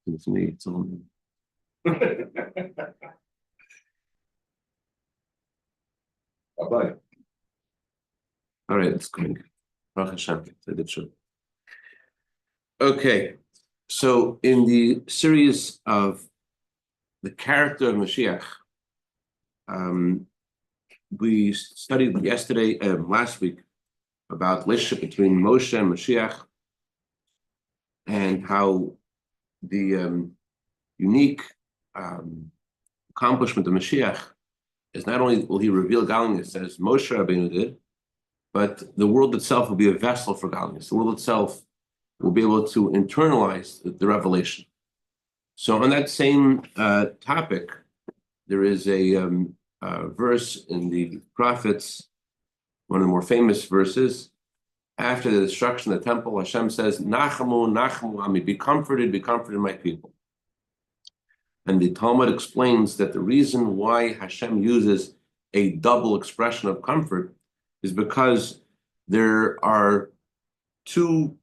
It's me. It's all me. Bye-bye. All right, it's going. Baruch Hashem. Okay, so in the series of the character of Moshiach, we studied last week, about the relationship between Moshe and Moshiach, and how the unique accomplishment of Mashiach is not only will he reveal godliness as Moshe Rabbeinu did, but the world itself will be a vessel for godliness. The world itself will be able to internalize the revelation. So on that same topic, there is a verse in the prophets, one of the more famous verses. After the destruction of the temple, Hashem says, Nachamu, Nachamu Ami, be comforted, my people. And the Talmud explains that the reason why Hashem uses a double expression of comfort is because there are two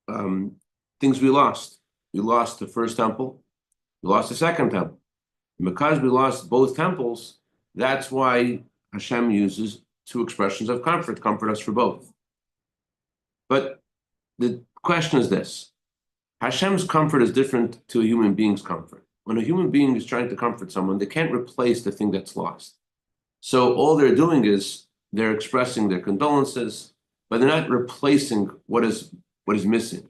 things we lost. We lost the first temple, we lost the second temple. And because we lost both temples, that's why Hashem uses two expressions of comfort us for both. But the question is this: Hashem's comfort is different to a human being's comfort. When a human being is trying to comfort someone, they can't replace the thing that's lost. So all they're doing is they're expressing their condolences, but they're not replacing what is missing.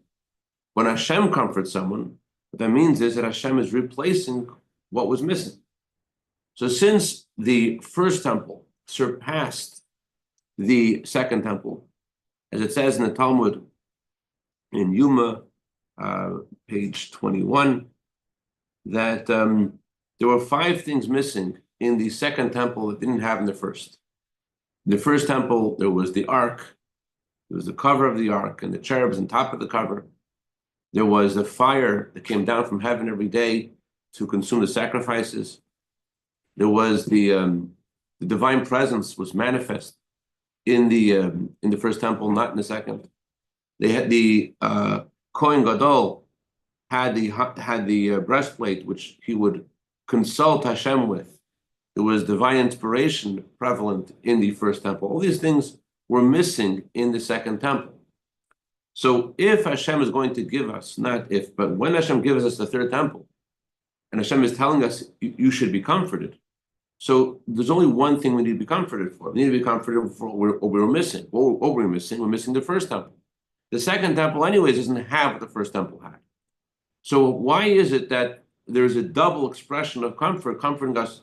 When Hashem comforts someone, what that means is that Hashem is replacing what was missing. So since the first temple surpassed the second temple, as it says in the Talmud, in Yuma, page 21, that there were 5 things missing in the second temple that didn't have in the first. In the first temple, there was the ark, there was the cover of the ark, and the cherubs on top of the cover. There was the fire that came down from heaven every day to consume the sacrifices. There was the divine presence was manifest in the first temple, not in the second. They had the Kohen Gadol had the breastplate which he would consult Hashem with. There was divine inspiration prevalent in the first temple. All these things were missing in the second temple. So if Hashem is going to give us, not if, but when Hashem gives us the third temple, and Hashem is telling us you should be comforted, so there's only one thing we need to be comforted for. We need to be comforted for what we were missing. What we're missing? We're missing the first temple. The second temple, anyways, doesn't have what the first temple had. So why is it that there's a double expression of comforting us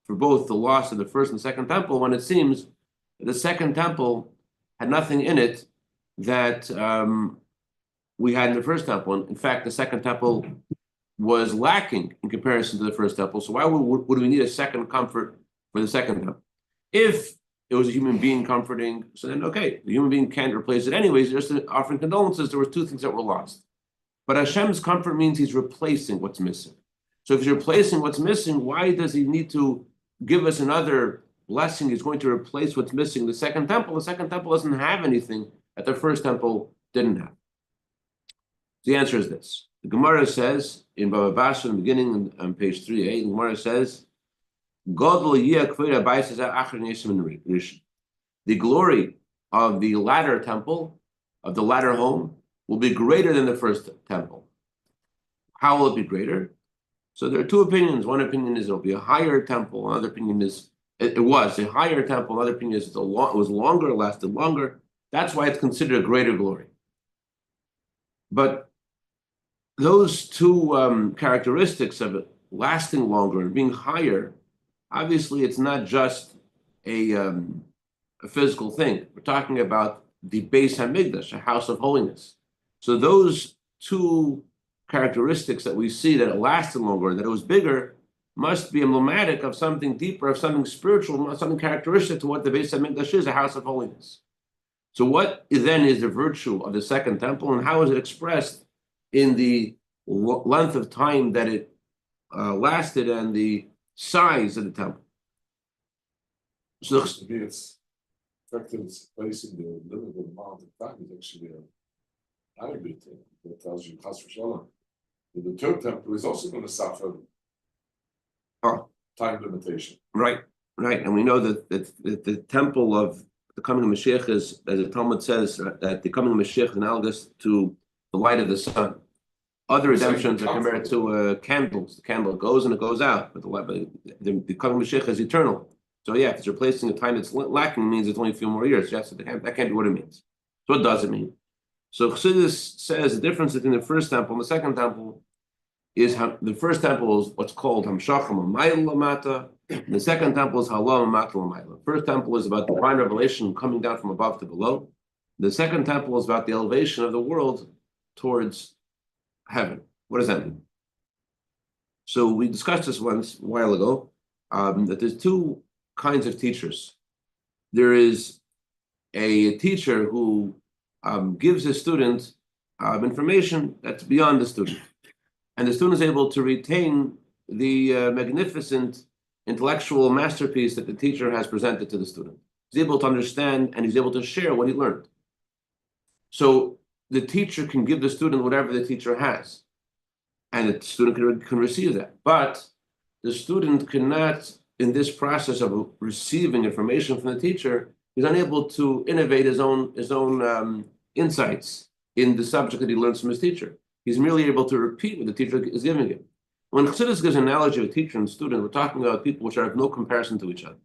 for both the loss of the first and second temple, when it seems that the second temple had nothing in it that we had in the first temple? In fact, the second temple was lacking in comparison to the first temple. So why would we need a second comfort for the second temple? If it was a human being comforting, so then okay, the human being can't replace it anyways. Just offering condolences, there were 2 things that were lost. But Hashem's comfort means he's replacing what's missing. So if he's replacing what's missing, why does he need to give us another blessing? He's going to replace what's missing. The second temple doesn't have anything that the first temple didn't have. The answer is this. The Gemara says in Baba Basra, in the beginning on page 3a, the Gemara says, the glory of the latter temple, of the latter home, will be greater than the first temple. How will it be greater? So there are 2 opinions. One opinion is it will be a higher temple. Another opinion is it was a higher temple. Another opinion is it was longer, lasted longer. That's why it's considered a greater glory. But those 2 characteristics of it lasting longer and being higher, obviously it's not just a physical thing. We're talking about the Beis HaMikdash, a house of holiness. So those 2 characteristics that we see, that it lasted longer, that it was bigger, must be emblematic of something deeper, of something spiritual, something characteristic to what the Beis HaMikdash is, a house of holiness. So what then is the virtue of the second temple, and how is it expressed in the length of time that it lasted and the size of the temple? So To me, it's effective placing the limited amount of time is actually a very good thing. That tells you Chas v'Shalom. The third temple is also going to suffer time limitation. Right. And we know that the temple of the coming of Mashiach is, as the Talmud says, that the coming of Mashiach is analogous to the light of the sun. Other redemptions are compared to candles. The candle goes and it goes out, but the coming of Mashiach is eternal. So yeah, if it's replacing a time that's lacking, it means it's only a few more years. Yes, that can't be what it means. So what does it mean? So Chassidus says the difference between the first temple and the second temple is the first temple is what's called Hamshacham Amayla Lamata. The second temple is Halam Amata Lamayla. The first temple is about divine revelation coming down from above to below. The second temple is about the elevation of the world towards heaven. What does that mean? So we discussed this once a while ago, that there's two kinds of teachers. There is a teacher who gives a student information that's beyond the student. And the student is able to retain the magnificent intellectual masterpiece that the teacher has presented to the student. He's able to understand and he's able to share what he learned. So the teacher can give the student whatever the teacher has, and the student can receive that. But the student cannot, in this process of receiving information from the teacher, he's unable to innovate his own insights in the subject that he learns from his teacher. He's merely able to repeat what the teacher is giving him. When Chassidus gives an analogy of a teacher and student, we're talking about people which are of no comparison to each other.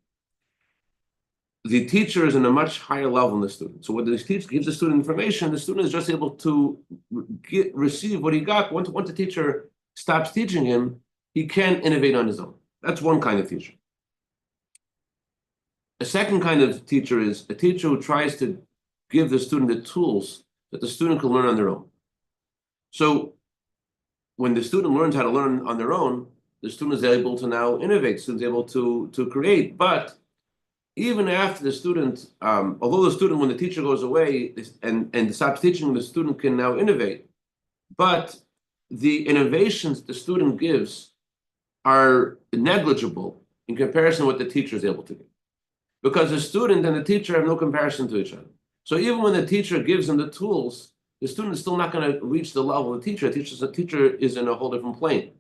The teacher is in a much higher level than the student. So when the teacher gives the student information, the student is just able to receive what he got. Once the teacher stops teaching him, he can innovate on his own. That's one kind of teacher. A second kind of teacher is a teacher who tries to give the student the tools that the student can learn on their own. So when the student learns how to learn on their own, the student is able to now innovate, the student is able to create. But even after the student, although the student, when the teacher goes away and stops teaching, the student can now innovate. But the innovations the student gives are negligible in comparison to what the teacher is able to give. Because the student and the teacher have no comparison to each other. So even when the teacher gives them the tools, the student is still not going to reach the level of the teacher. The teacher is in a whole different plane.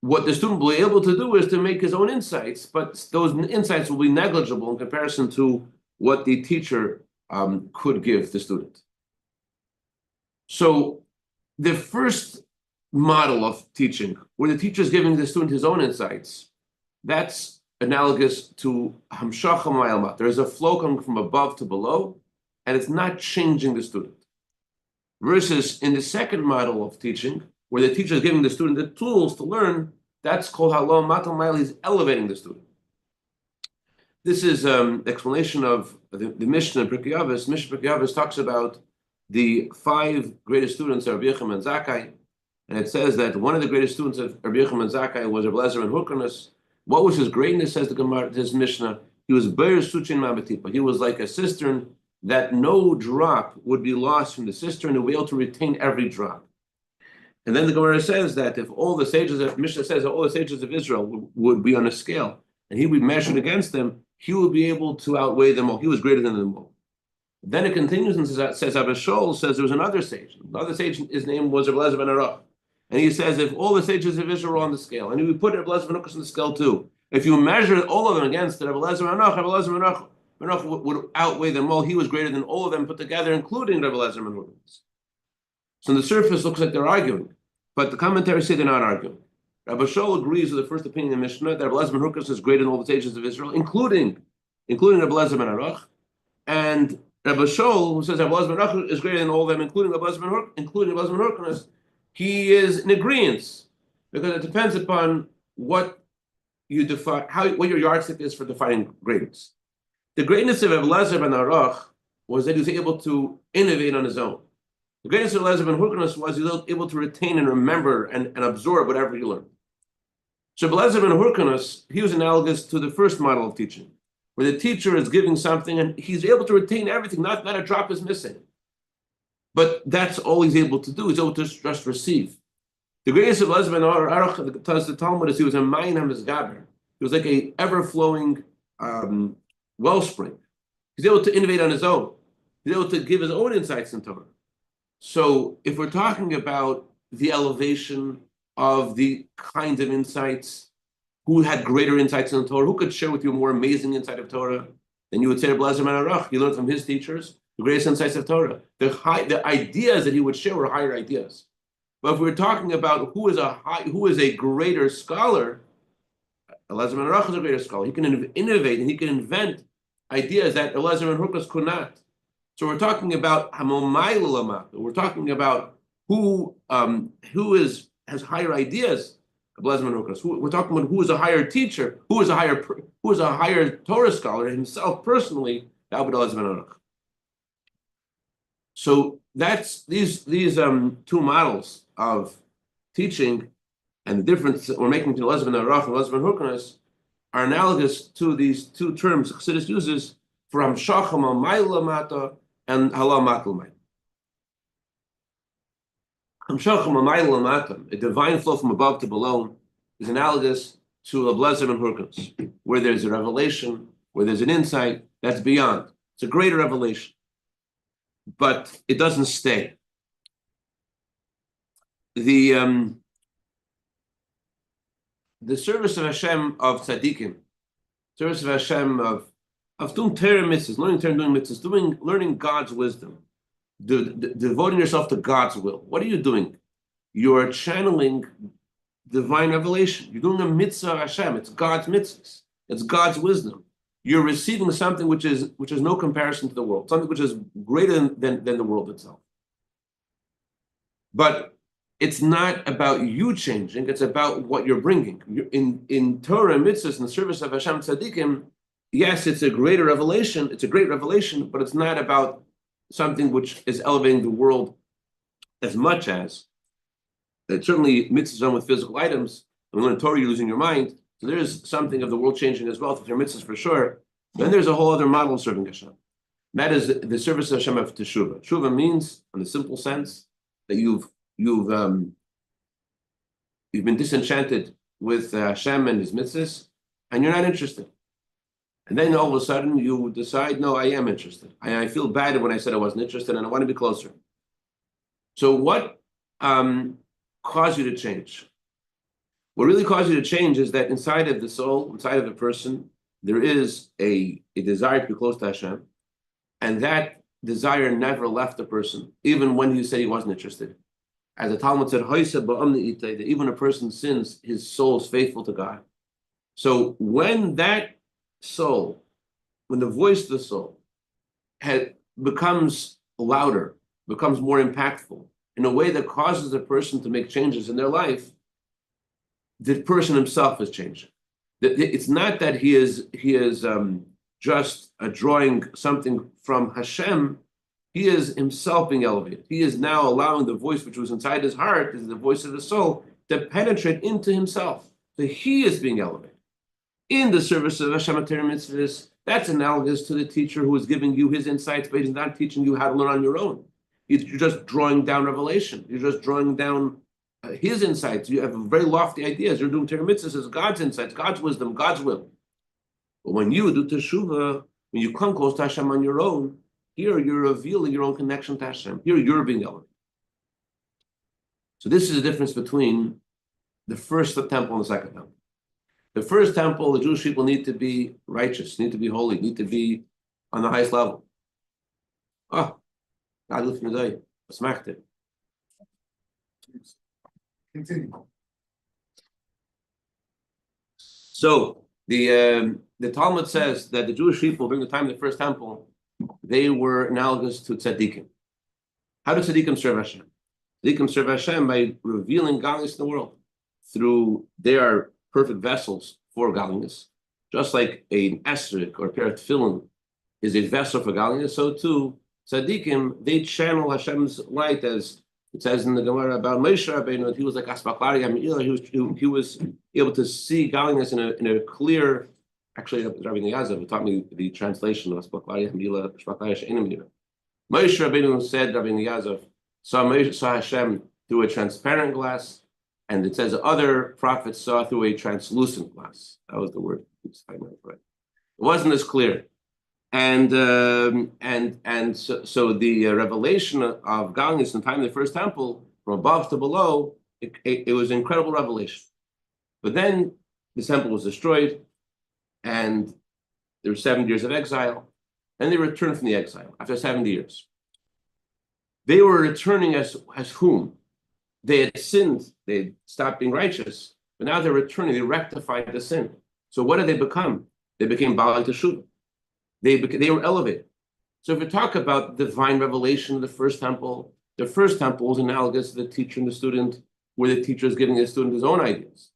What the student will be able to do is to make his own insights, but those insights will be negligible in comparison to what the teacher could give the student. So the first model of teaching, where the teacher is giving the student his own insights, that's analogous to Hamshacham Ma'almat. There is a flow coming from above to below, and it's not changing the student. Versus in the second model of teaching, where the teacher is giving the student the tools to learn, that's called Halam Matal Ma'al. He's elevating the student. This is explanation of the Mishnah Pirkei Avos. Mishnah Pirkei Avos talks about the 5 greatest students of Rabbi Yochanan Zakkai, and it says that one of the greatest students of Rabbi Yochanan Zakkai was Rabbi Lezer and Hurkanus. What was his greatness? Says the Gemara, this Mishnah. He was Beir Suchin Mabatipa. He was like a cistern that no drop would be lost from the cistern, and would be able to retain every drop. And then the Gemara says that if all the sages of Mishnah says that all the sages of Israel would be on a scale, and he would be measured against them, he would be able to outweigh them all. He was greater than them all. Then it continues and says Abba Shaul says there was another sage. Another sage, his name was Rabbi Lezer ben Arach. And he says if all the sages of Israel are on the scale, and he would put Rabbi Lezer ben Arach on the scale too, if you measure all of them against Rabbi Lezer ben Arach, Rabbi Lezer ben Arach would outweigh them all. He was greater than all of them put together, including Rabbi Lezer ben Arach. So on the surface, it looks like they're arguing, but the commentaries say they're not arguing. Rabbi Shaul agrees with the first opinion in the Mishnah that Rabbi Lezer ben Arach is greater than all the sages of Israel, including Rabbi Lezer ben Arach, and Rabbi Shaul, who says Rabbi Lezer ben Arach is greater than all of them, including Rabbi Lezer ben Arach, he is in agreement, because it depends upon what you define, what your yardstick is for defining greatness. The greatness of Rabbi Lezer ben Arach was that he was able to innovate on his own. The greatness of Lezer ben Hurkanus was he was able to retain and remember and absorb whatever he learned. So Lezer ben Hurkanus, he was analogous to the first model of teaching, where the teacher is giving something and he's able to retain everything, not a drop is missing. But that's all he's able to do. He's able to just receive. The greatest of Lezer ben Arach, tells the Talmud, is he was a Mayin HaMizgaber. He was like a ever-flowing wellspring. He's able to innovate on his own. He's able to give his own insights in Torah. So if we're talking about the elevation of the kinds of insights, who had greater insights in the Torah, who could share with you a more amazing insight of Torah than you would say to Blazer Manarach. He learned from his teachers the greatest insights of Torah. The ideas that he would share were higher ideas. But if we're talking about who is a greater scholar, Elazar ben Aruch is a greater scholar. He can innovate and he can invent ideas that Elazar ben Hurkas could not. So we're talking about Hamomayla Lamata. We're talking about who has higher ideas. Elazar ben Hurkas. We're talking about who is a higher teacher, who is a higher Torah scholar himself personally. That would be Elazar ben Aruch. So that's these two models of teaching, and the difference that we're making between Elazar ben Aruch and Elazar ben Hurkas are analogous to these two terms Chassidus uses for Hamshachah Mamayla Lamata and Hala Matal. Hamshachah Mamayla Lamata, a divine flow from above to below, is analogous to Elazar ben Hurkas, where there's a revelation, where there's an insight that's beyond. It's a greater revelation, but it doesn't stay. The service of Hashem of tzaddikim, service of Hashem of doing Torah mitzvahs, learning Torah, doing mitzvahs, learning God's wisdom, devoting yourself to God's will. What are you doing? You're channeling divine revelation. You're doing a mitzvah of Hashem. It's God's mitzvahs. It's God's wisdom. You're receiving something which is no comparison to the world, something which is greater than the world itself. But it's not about you changing, it's about what you're bringing. In Torah and mitzvahs, in the service of Hashem tzaddikim, yes, it's a greater revelation, it's a great revelation, but it's not about something which is elevating the world as much as. Certainly, mitzvahs done with physical items. When you learn Torah, you're losing your mind. So there's something of the world changing as well, with your mitzvahs for sure. Then there's a whole other model of serving Hashem. That is the service of Hashem of teshuvah. Teshuvah means, in the simple sense, that you've been disenchanted with Hashem and His mitzvahs, and you're not interested. And then all of a sudden you decide, no, I am interested. I feel bad when I said I wasn't interested, and I want to be closer. So what caused you to change? What really caused you to change is that inside of the soul, inside of the person, there is a desire to be close to Hashem, and that desire never left the person, even when he said he wasn't interested. As the Talmud said, that even a person sins, his soul is faithful to God. So when that soul, when the voice of the soul becomes louder, becomes more impactful, in a way that causes the person to make changes in their life, the person himself is changing. It's not that he is just drawing something from Hashem. He is himself being elevated. He is now allowing the voice which was inside his heart, is the voice of the soul, to penetrate into himself. So he is being elevated. In the service of Hashem Torah mitzvahs, that's analogous to the teacher who is giving you his insights, but he's not teaching you how to learn on your own. You're just drawing down revelation. You're just drawing down his insights. You have very lofty ideas. You're doing Torah mitzvahs as God's insights, God's wisdom, God's will. But when you do teshuvah, when you come close to Hashem on your own, here you're revealing your own connection to Hashem. Here you're being elevated. So this is the difference between the first temple and the second temple. The first temple, the Jewish people need to be righteous, need to be holy, need to be on the highest level. God lift me day. Smacked it. Continue. So the Talmud says that the Jewish people during the time of the first temple, they were analogous to tzaddikim. How do tzaddikim serve Hashem? Tzaddikim serve Hashem by revealing godliness in the world. They are perfect vessels for godliness. Just like an esrog or a pair of tefillin is a vessel for godliness, so too, tzaddikim, they channel Hashem's light, as it says in the Gemara about Moshe Rabbeinu. He was like Aspaklari Hamila. He was able to see godliness in a clear. Actually, Rabbi Yazov taught me the translation of Aspaklari Hamila, Aspaklari She'enim Mila. Moshe Rabbeinu said, Rabbi Yazov saw Hashem through a transparent glass, and it says other prophets saw through a translucent glass. That was the word. It wasn't as clear. And so the revelation of godliness in the time of the first temple from above to below, it was an incredible revelation. But then the temple was destroyed, and there were 7 years of exile, and they returned from the exile after 70 years. They were returning as whom? They had sinned, they had stopped being righteous, but now they're returning, they rectified the sin. So what did they become? They became Baalei Teshuvah. They were elevated. So if we talk about divine revelation of the first temple was analogous to the teacher and the student, where the teacher is giving the student his own ideas.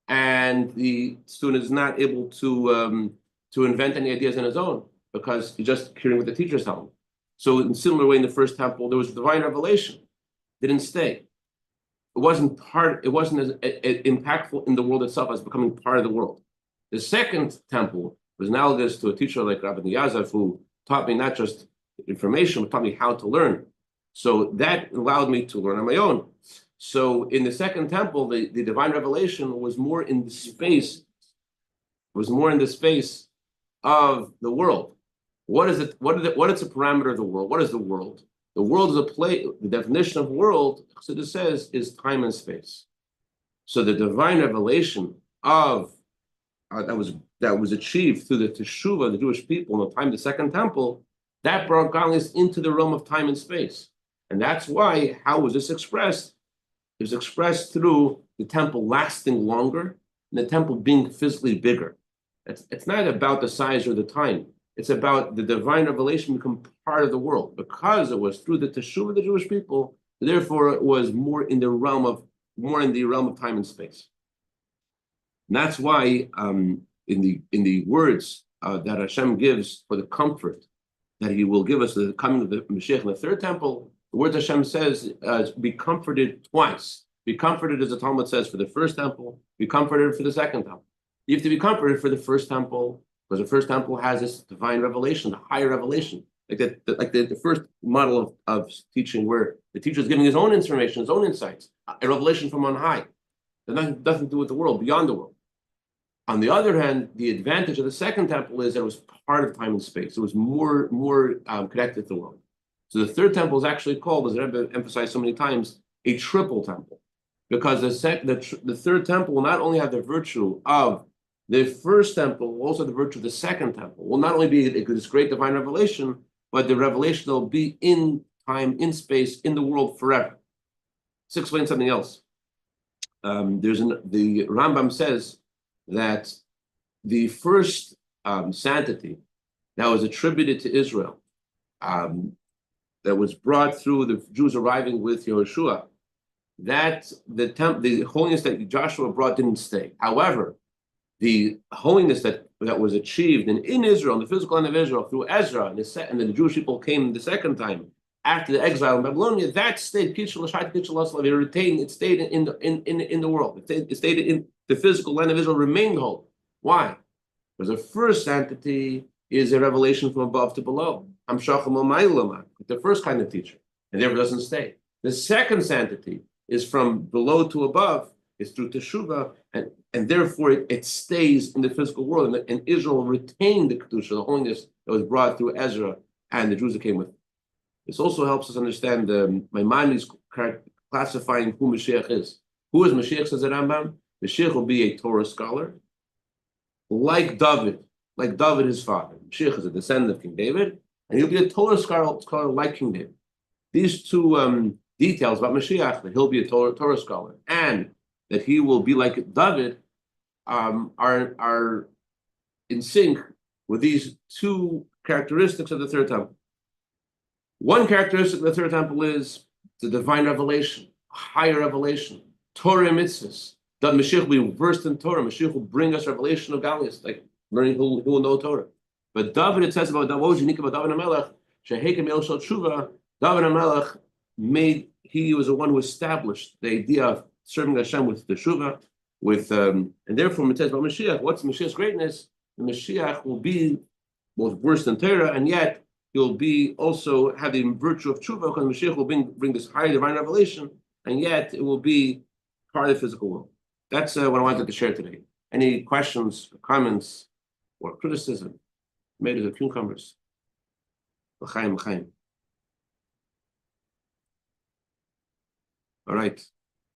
And the student is not able to invent any ideas on his own, because he's just hearing what the teacher is telling him. So in a similar way, in the first temple, there was divine revelation. It didn't stay. It wasn't as impactful in the world itself as becoming part of the world. The second temple was analogous to a teacher like Rabbi Yazov, who taught me not just information, but taught me how to learn. So that allowed me to learn on my own. So in the second temple, the divine revelation was more in the space of the world. What is it? What is the parameter of the world? What is the world? The world is a place. The definition of world, Chassidus says, is time and space. So the divine revelation of that was achieved through the teshuvah of the Jewish people in the time of the second temple, that brought godliness into the realm of time and space. And that's why, how was this expressed? It was expressed through the temple lasting longer and the temple being physically bigger. It's not about the size or the time. It's about the divine revelation become part of the world, because it was through the teshuvah of the Jewish people. Therefore, it was more in the realm of time and space. And that's why in the words that Hashem gives for the comfort that He will give us, the coming of the Mashiach in the third temple, the words Hashem says, be comforted twice. Be comforted, as the Talmud says, for the first temple. Be comforted for the second temple. You have to be comforted for the first temple, because the first temple has this divine revelation, the higher revelation, like the first model of teaching, where the teacher is giving his own information, his own insights, a revelation from on high. That nothing to do with the world, beyond the world. On the other hand, the advantage of the second temple is that it was part of time and space. It was more connected to the world. So the third temple is actually called, as I've emphasized so many times, a triple temple, because the third temple will not only have the virtue of the first temple, will also have the virtue of the second temple. Will not only be this great divine revelation, but the revelation will be in time, in space, in the world forever. Let's explain something else. The Rambam says that the first sanctity that was attributed to Israel, that was brought through the Jews arriving with Yehoshua, that the holiness that Joshua brought didn't stay. However, the holiness that was achieved in Israel, in the physical land of Israel, through Ezra, and the Jewish people came the second time after the exile in Babylonia, that stayed. It retained. It stayed in the world. It stayed in the physical land of Israel. Remained whole. Why? Because the first sanctity is a revelation from above to below. The first kind of teacher, and therefore doesn't stay. The second sanctity is from below to above. It's through teshuvah, and therefore it stays in the physical world. And Israel retained the kedusha, the holiness that was brought through Ezra and the Jews that came with it. This also helps us understand Maimonides classifying who Mashiach is. Who is Mashiach, says the Rambam? Mashiach will be a Torah scholar, like David his father. Mashiach is a descendant of King David, and he'll be a Torah scholar like King David. These two details about Mashiach, that he'll be a Torah scholar, and that he will be like David, are in sync with these two characteristics of the third temple. One characteristic of the third temple is the divine revelation, higher revelation, Torah and mitzvahs. That Mashiach will be versed in Torah. Mashiach will bring us revelation of godliness, like learning who will know Torah. But David, it says about David, what was unique about David HaMelech, Shehekem El Shal Tshuva, David HaMelech he was the one who established the idea of serving Hashem with teshuvah, and therefore it says about Mashiach, what's Mashiach's greatness? The Mashiach will be both versed in Torah, and yet he'll be also have the virtue of tshuva, because Mashiach will bring this higher divine revelation, and yet it will be part of the physical world. That's what I wanted to share today. Any questions, comments, or criticism? Made of cucumbers. L'chaim, l'chaim. All right.